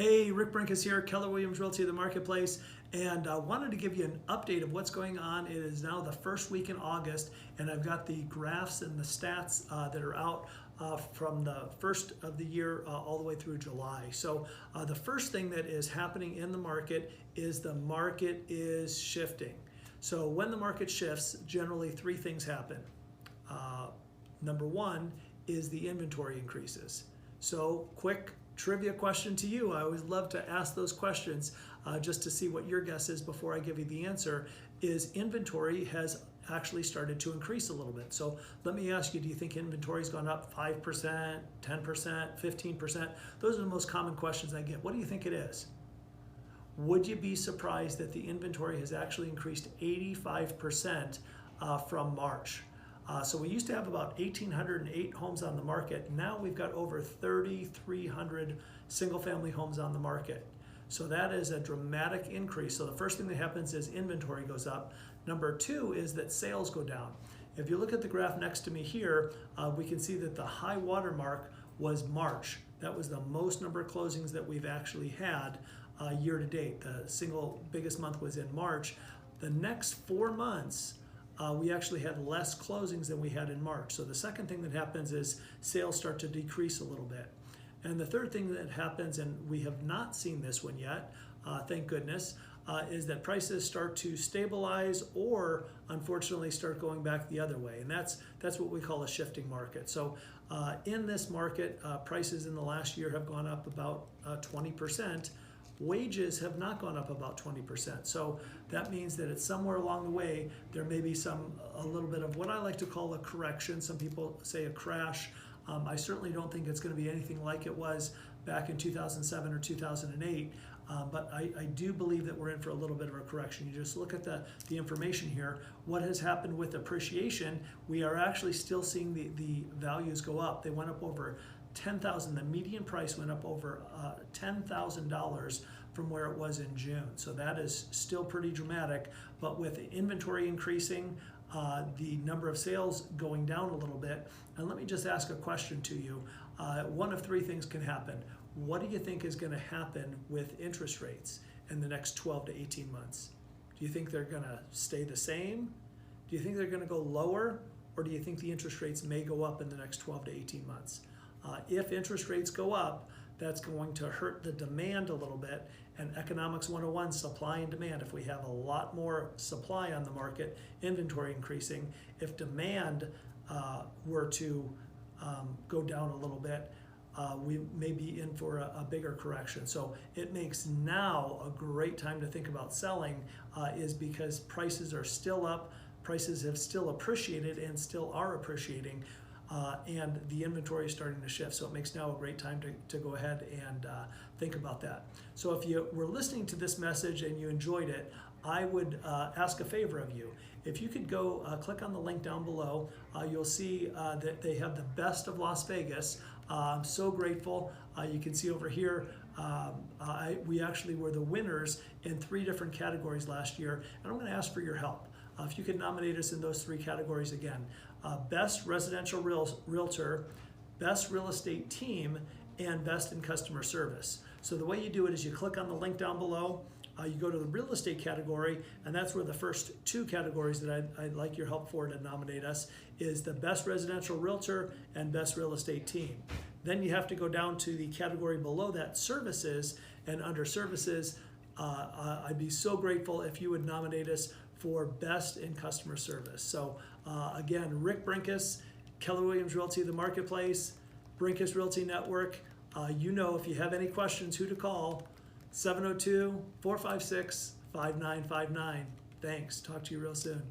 Hey, Rick Brinkus here, Keller Williams Realty, the marketplace, and wanted to give you an update of what's going on. It is now the first week in August, and I've got the graphs and the stats that are out from the first of the year all the way through July. So the first thing that is happening in the market is the market is shifting. So when the market shifts, generally three things happen. Number one is the inventory increases. So quick trivia question to you. I always love to ask those questions just to see what your guess is before I give you the answer. Is inventory has actually started to increase a little bit. So let me ask you, do you think inventory's gone up 5%, 10%, 15%? Those are the most common questions I get. What do you think it is? Would you be surprised that the inventory has actually increased 85% from March? So we used to have about 1,808 homes on the market. Now we've got over 3,300 single-family homes on the market. So that is a dramatic increase. So the first thing that happens is inventory goes up. Number two is that sales go down. If you look at the graph next to me here, we can see that the high water mark was March. That was the most number of closings that we've actually had year to date. The single biggest month was in March. The next 4 months, we actually had less closings than we had in March. So the second thing that happens is sales start to decrease a little bit. And the third thing that happens, and we have not seen this one yet, thank goodness, is that prices start to stabilize or unfortunately start going back the other way. And that's what we call a shifting market. So in this market, prices in the last year have gone up about 20%. Wages have not gone up about 20%. So that means that it's somewhere along the way, there may be a little bit of what I like to call a correction. Some people say a crash. I certainly don't think it's going to be anything like it was back in 2007 or 2008. But I do believe that we're in for a little bit of a correction. You just look at the information here. What has happened with appreciation, we are actually still seeing the values go up. They went up over $10,000. The median price went up over $10,000 from where it was in June. So that is still pretty dramatic. But with inventory increasing, the number of sales going down a little bit. And let me just ask a question to you. One of three things can happen. What do you think is going to happen with interest rates in the next 12 to 18 months? Do you think they're going to stay the same? Do you think they're going to go lower? Or do you think the interest rates may go up in the next 12 to 18 months? If interest rates go up, that's going to hurt the demand a little bit. And Economics 101, supply and demand. If we have a lot more supply on the market, inventory increasing, if demand were to go down a little bit, we may be in for a bigger correction. So it makes now a great time to think about selling is because prices are still up, prices have still appreciated and still are appreciating. And the inventory is starting to shift. So it makes now a great time to go ahead and think about that. So if you were listening to this message and you enjoyed it, I would ask a favor of you. If you could go click on the link down below, you'll see that they have the best of Las Vegas. I'm so grateful. You can see over here, we actually were the winners in 3 different categories last year. And I'm going to ask for your help. If you could nominate us in those 3 categories again. Best Residential Realtor, Best Real Estate Team, and Best in Customer Service. So the way you do it is you click on the link down below, you go to the real estate category, and that's where the first 2 categories that I'd like your help for to nominate us is the Best Residential Realtor and Best Real Estate Team. Then you have to go down to the category below that, Services, and under Services, I'd be so grateful if you would nominate us for Best in Customer Service. So again, Rick Brinkus, Keller Williams Realty, the marketplace, Brinkus Realty Network. You know, if you have any questions, who to call, 702-456-5959. Thanks. Talk to you real soon.